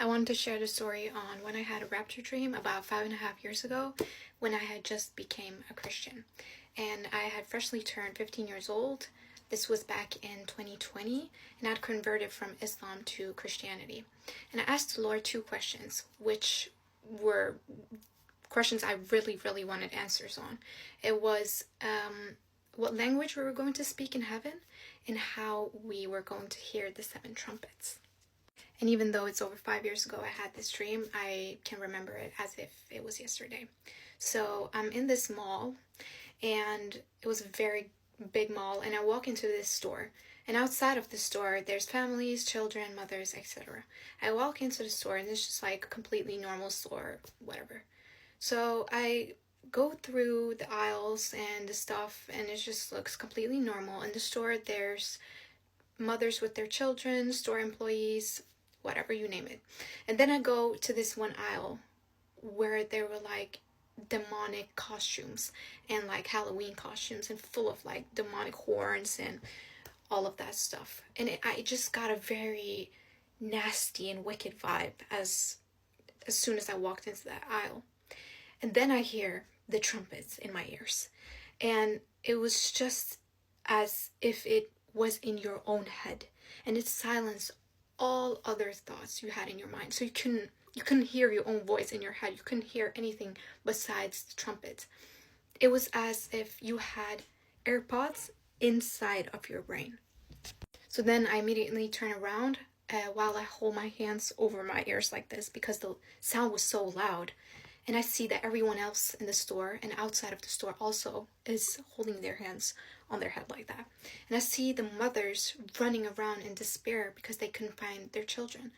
I wanted to share the story on when I had a rapture dream about 5.5 years ago when I had just became a Christian. And I had freshly turned 15 years old. This was back in 2020, and I'd converted from Islam to Christianity. And I asked the Lord two questions, which were questions I really wanted answers on. It was what language we were going to speak in heaven and how we were going to hear the seven trumpets. And even though it's over 5 years ago I had this dream, I can remember it as if it was yesterday. So I'm in this mall, and it was a very big mall, and I walk into this store. And outside of the store, there's families, children, mothers, etc. I walk into the store, and it's just like a completely normal store, whatever. So I go through the aisles and the stuff, and it just looks completely normal. In the store, there's mothers with their children, store employees, whatever, you name it. And then I go to this one aisle where there were like demonic costumes and like Halloween costumes and full of like demonic horns and all of that stuff. And I just got a very nasty and wicked vibe as soon as I walked into that aisle. And then I hear the trumpets in my ears. And it was just as if it was in your own head, and it silenced all other thoughts you had in your mind. So you couldn't hear your own voice in your head. You couldn't hear anything besides the trumpet. It was as if you had AirPods inside of your brain. So then I immediately turn around while I hold my hands over my ears like this because the sound was so loud. And I see that everyone else in the store and outside of the store also is holding their hands on their head like that. And I see the mothers running around in despair because they couldn't find their children.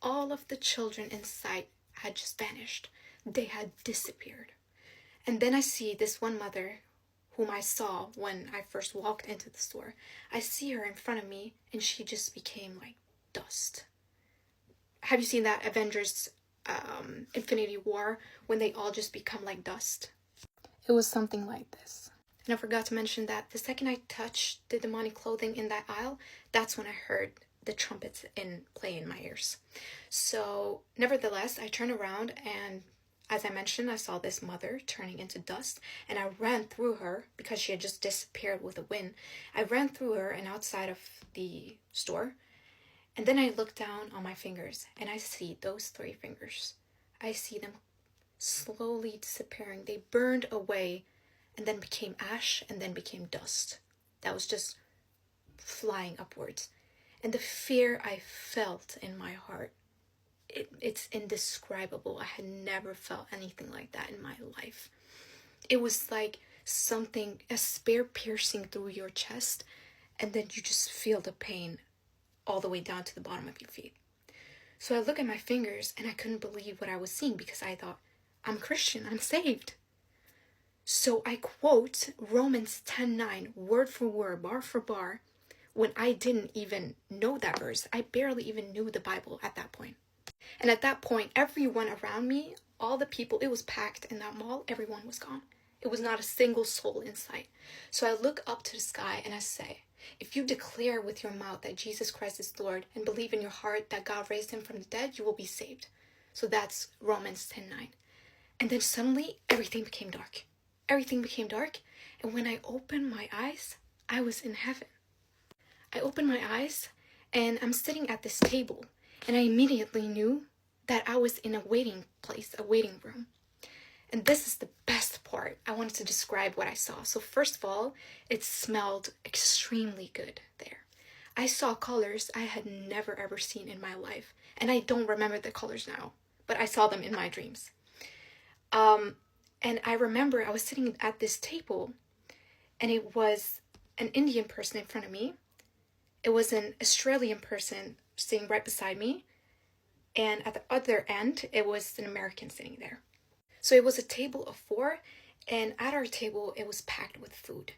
All of the children in sight had just vanished. They had disappeared. And then I see this one mother whom I saw when I first walked into the store. I see her in front of me, and she just became like dust. Have you seen that Avengers Infinity War when they all just become like dust? It was something like this. And I forgot to mention that the second I touched the demonic clothing in that aisle, that's when I heard the trumpets play in my ears. So nevertheless, I turned around, and as I mentioned, I saw this mother turning into dust, and I ran through her because she had just disappeared with the wind. I ran through her and outside of the store. And then I look down on my fingers, and I see those 3 fingers. I see them slowly disappearing. They burned away and then became ash and then became dust. That was just flying upwards. And the fear I felt in my heart, it's indescribable. I had never felt anything like that in my life. It was like something, a spear piercing through your chest, and then you just feel the pain all the way down to the bottom of your feet. So I look at my fingers, and I couldn't believe what I was seeing because I thought, I'm Christian, I'm saved. So I quote Romans 10:9 word for word, bar for bar, when I didn't even know that verse. I barely even knew the Bible at that point. And at that point, everyone around me, all the people, it was packed in that mall, everyone was gone. It was not a single soul in sight. So I look up to the sky and I say, if you declare with your mouth that Jesus Christ is Lord and believe in your heart that God raised him from the dead, you will be saved. So that's Romans 10:9. And then suddenly everything became dark. Everything became dark. And when I opened my eyes, I was in heaven. I opened my eyes and I'm sitting at this table, and I immediately knew that I was in a waiting place, a waiting room. And this is the best part. I wanted to describe what I saw. So first of all, it smelled extremely good there. I saw colors I had never ever seen in my life. And I don't remember the colors now, but I saw them in my dreams. And I remember I was sitting at this table, and it was an Indian person in front of me. It was an Australian person sitting right beside me. And at the other end, it was an American sitting there. So it was a table of 4, and at our table, it was packed with food.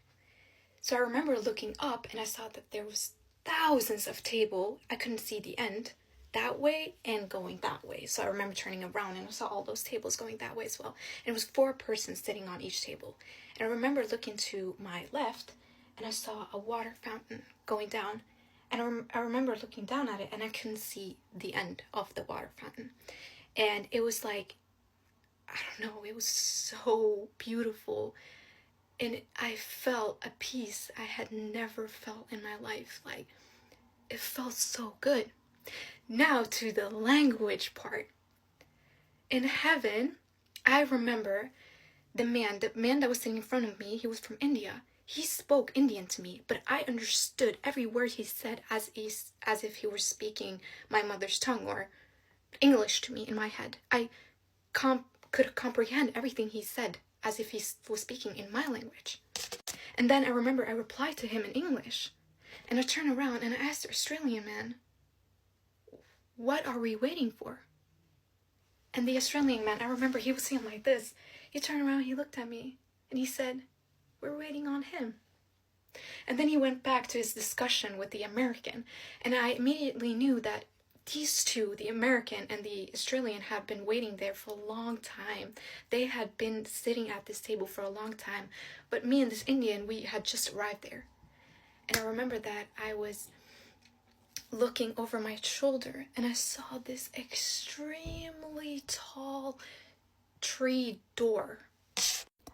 So I remember looking up, and I saw that there was thousands of tables. I couldn't see the end that way and going that way. So I remember turning around, and I saw all those tables going that way as well. And it was 4 persons sitting on each table. And I remember looking to my left, and I saw a water fountain going down. And I remember looking down at it, and I couldn't see the end of the water fountain. And it was like, I don't know, it was so beautiful. And I felt a peace I had never felt in my life. Like, it felt so good. Now to the language part. In heaven, I remember the man that was sitting in front of me, he was from India. He spoke Indian to me, but I understood every word he said as if he were speaking my mother's tongue or English to me in my head. I could comprehend everything he said as if he was speaking in my language. And then I remember I replied to him in English. And I turned around and I asked the Australian man, "What are we waiting for?" And the Australian man, I remember he was saying like this. He turned around, he looked at me, and he said, "We're waiting on him." And then he went back to his discussion with the American, and I immediately knew that these two, the American and the Australian, had been waiting there for a long time. They had been sitting at this table for a long time, but me and this Indian, we had just arrived there. And I remember that I was looking over my shoulder, and I saw this extremely tall tree door.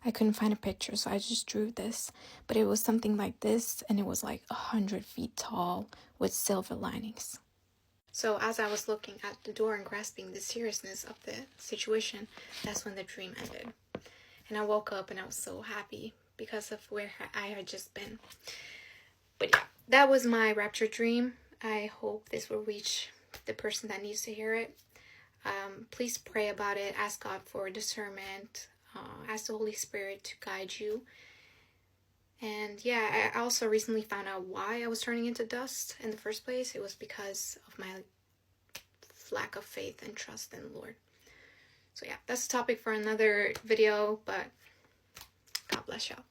I couldn't find a picture, so I just drew this, but it was something like this, and it was like 100 feet tall with silver linings. So as I was looking at the door and grasping the seriousness of the situation, that's when the dream ended. And I woke up and I was so happy because of where I had just been. But yeah, that was my rapture dream. I hope this will reach the person that needs to hear it. Please pray about it. Ask God for discernment. Ask the Holy Spirit to guide you. And yeah, I also recently found out why I was turning into dust in the first place. It was because of my lack of faith and trust in the Lord. So yeah, that's a topic for another video, but God bless y'all.